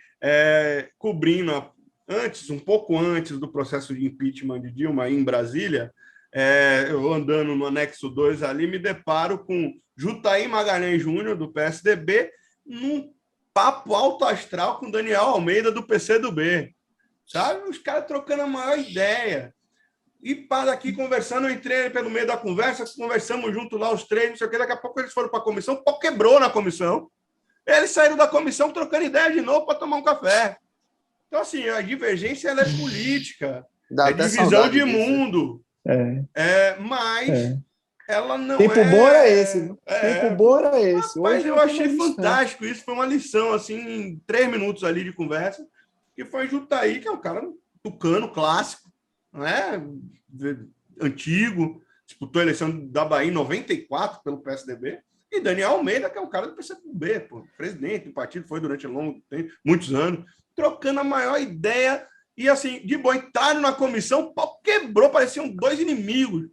cobrindo um pouco antes do processo de impeachment de Dilma em Brasília, eu andando no anexo 2 ali, me deparo com Jutaí Magalhães Júnior, do PSDB, num papo alto astral com Daniel Almeida, do PCdoB. Sabe? Os caras trocando a maior ideia. E para aqui conversando, eu entrei pelo meio da conversa, conversamos junto lá os três, não sei o que, daqui a pouco eles foram para a comissão, o pau quebrou na comissão. Eles saíram da comissão trocando ideia de novo para tomar um café. Então, assim, a divergência ela é política, é divisão de mundo. Mas ela não Tempo bom era esse. Tempo bom era esse. Mas eu achei fantástico isso, foi uma lição, assim, em 3 minutos ali de conversa, que foi Jutaí, que é um cara tucano, clássico, né? Antigo, disputou a eleição da Bahia em 94 pelo PSDB, e Daniel Almeida, que é um cara do PCdoB, presidente do partido, foi durante muitos anos, trocando a maior ideia, e assim, de boa, entraram na comissão, o pau quebrou, pareciam dois inimigos.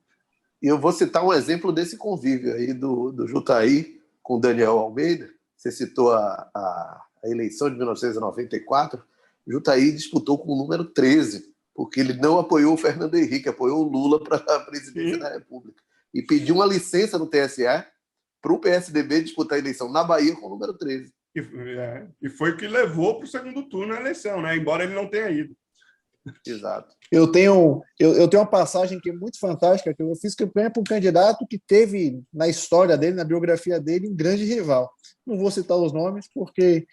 E eu vou citar um exemplo desse convívio aí do Jutaí com Daniel Almeida. Você citou a eleição de 1994, Jutaí disputou com o número 13, porque ele não apoiou o Fernando Henrique, apoiou o Lula para a presidência da República. E pediu uma licença no TSE para o PSDB disputar a eleição na Bahia com o número 13. E foi o que levou para o segundo turno a eleição, né? Embora ele não tenha ido. Exato. Eu tenho uma passagem que é muito fantástica, que eu fiz campanha para um candidato que teve, na história dele, na biografia dele, um grande rival. Não vou citar os nomes, porque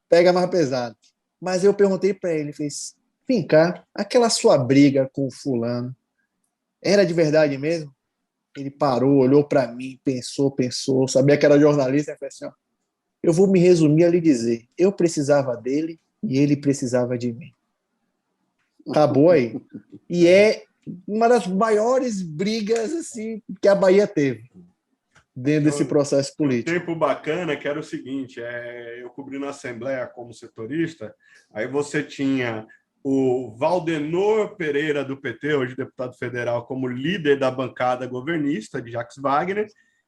pega mais pesado. Mas eu perguntei para ele, fez... Vem cá, aquela sua briga com o fulano, Era de verdade mesmo? Ele parou, olhou para mim, pensou, sabia que era jornalista, e falou assim, ó, eu vou me resumir a lhe dizer, eu precisava dele e ele precisava de mim. Acabou aí. E é uma das maiores brigas assim que a Bahia teve dentro desse processo político. Um tempo bacana que era o seguinte, eu cobri na Assembleia como setorista, aí você tinha o Valdenor Pereira do PT, hoje deputado federal, como líder da bancada governista de Jacques Wagner,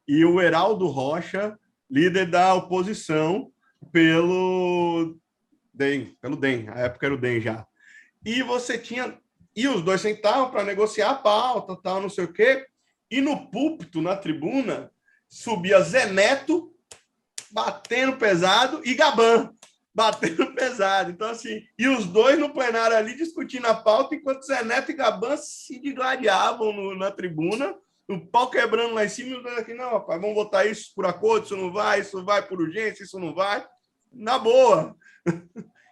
e o Heraldo Rocha, líder da oposição pelo DEM, a época era o DEM já. E você tinha... E os dois sentavam para negociar a pauta, tal, não sei o quê, e no púlpito, na tribuna, subia Zé Neto batendo pesado e Gabán batendo pesado. Então, assim, e os dois no plenário ali discutindo a pauta, enquanto Zé Neto e Gabán se digladiavam na tribuna, o pau quebrando lá em cima, e os dois aqui, não, rapaz, vamos votar isso por acordo, isso vai por urgência, isso não vai. Na boa.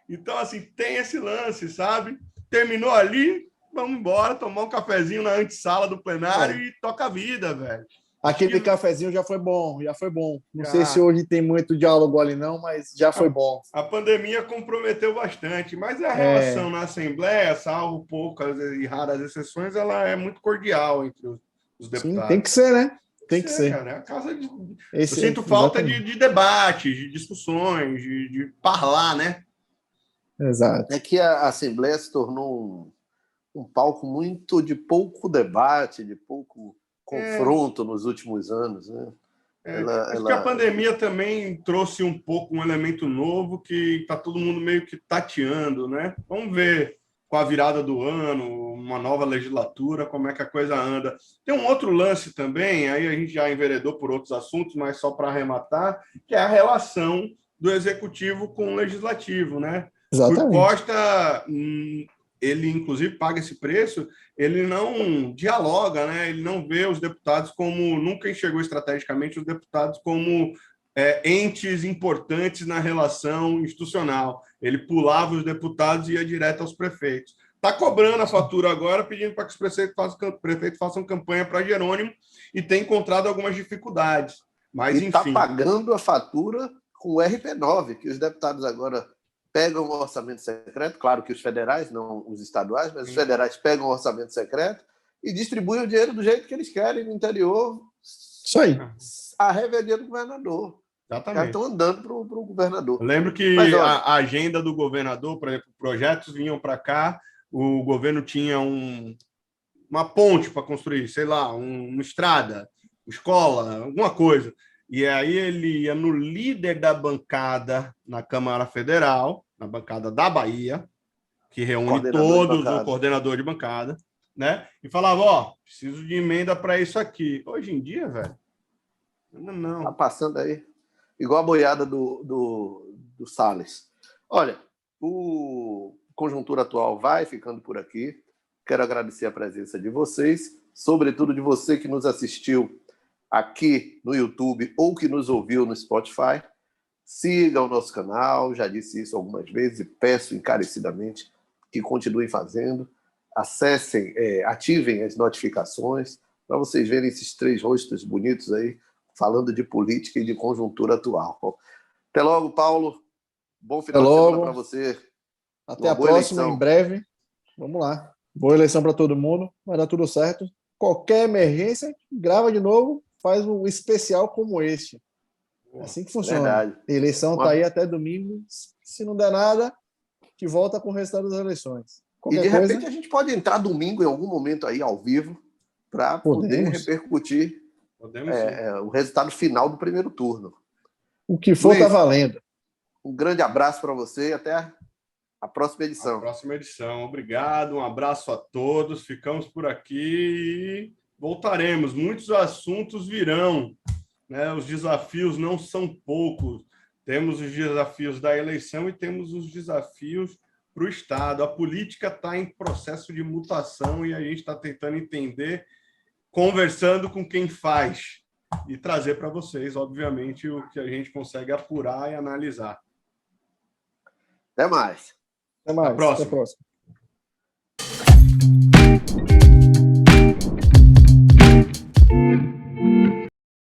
Então, assim, tem esse lance, sabe? Terminou ali, vamos embora, tomar um cafezinho na antessala do plenário e toca a vida, velho. Aquele cafezinho já foi bom. Não sei se hoje tem muito diálogo ali não, mas já foi bom. A pandemia comprometeu bastante, mas a relação na Assembleia, salvo poucas e raras exceções, ela é muito cordial entre os deputados. Sim, tem que ser, né? Tem que ser. Cara, é a casa de... Eu sinto falta de debates, de discussões, de parlar, né? Exato. É que a Assembleia se tornou um palco muito de pouco debate, de pouco confronto nos últimos anos, né? Acho que a pandemia também trouxe um pouco um elemento novo que está todo mundo meio que tateando, né? Vamos ver com a virada do ano, uma nova legislatura, como é que a coisa anda. Tem um outro lance também, aí a gente já enveredou por outros assuntos, mas só para arrematar, que é a relação do executivo com o legislativo, né? Exatamente. O Costa, ele inclusive paga esse preço, ele não dialoga, né? Ele não vê os deputados como, nunca enxergou estrategicamente os deputados como entes importantes na relação institucional. Ele pulava os deputados e ia direto aos prefeitos. Está cobrando a fatura agora, pedindo para que os prefeitos façam campanha para Jerônimo e tem encontrado algumas dificuldades. Mas, enfim. Está pagando a fatura com o RP9, que os deputados agora pegam o orçamento secreto, claro que os federais, não os estaduais, mas os federais pegam o orçamento secreto e distribuem o dinheiro do jeito que eles querem no interior. Isso aí. A revelia do governador. Exatamente. Os caras estão andando para o governador. Eu lembro que a agenda do governador, por exemplo, projetos vinham para cá, o governo tinha uma ponte para construir, sei lá, uma estrada, escola, alguma coisa. E aí ele ia no líder da bancada na Câmara Federal, na bancada da Bahia, que reúne todos o coordenador de bancada, né? E falava, preciso de emenda para isso aqui. Hoje em dia, velho, não. Tá passando aí, igual a boiada do Salles. Olha, o Conjuntura Atual vai ficando por aqui. Quero agradecer a presença de vocês, sobretudo de você que nos assistiu aqui no YouTube ou que nos ouviu no Spotify. Siga o nosso canal, já disse isso algumas vezes e peço encarecidamente que continuem fazendo. Acessem, ativem as notificações para vocês verem esses 3 rostos bonitos aí falando de política e de conjuntura atual. Até logo, Paulo. Bom final de semana para você. Até a próxima, eleição. Em breve. Vamos lá. Boa eleição para todo mundo. Vai dar tudo certo. Qualquer emergência, grava de novo, faz um especial como este. É assim que funciona. Verdade. A eleição está aí até domingo. Se não der nada, que volta com o resultado das eleições. E de repente a gente pode entrar domingo em algum momento aí ao vivo para poder repercutir o resultado final do primeiro turno. O que for está valendo. Um grande abraço para você e até a próxima edição. Obrigado, um abraço a todos. Ficamos por aqui e voltaremos. Muitos assuntos virão, né? Os desafios não são poucos. Temos os desafios da eleição e temos os desafios para o Estado. A política está em processo de mutação e a gente está tentando entender, conversando com quem faz e trazer para vocês, obviamente, o que a gente consegue apurar e analisar. Até mais. Até mais. Até a próxima.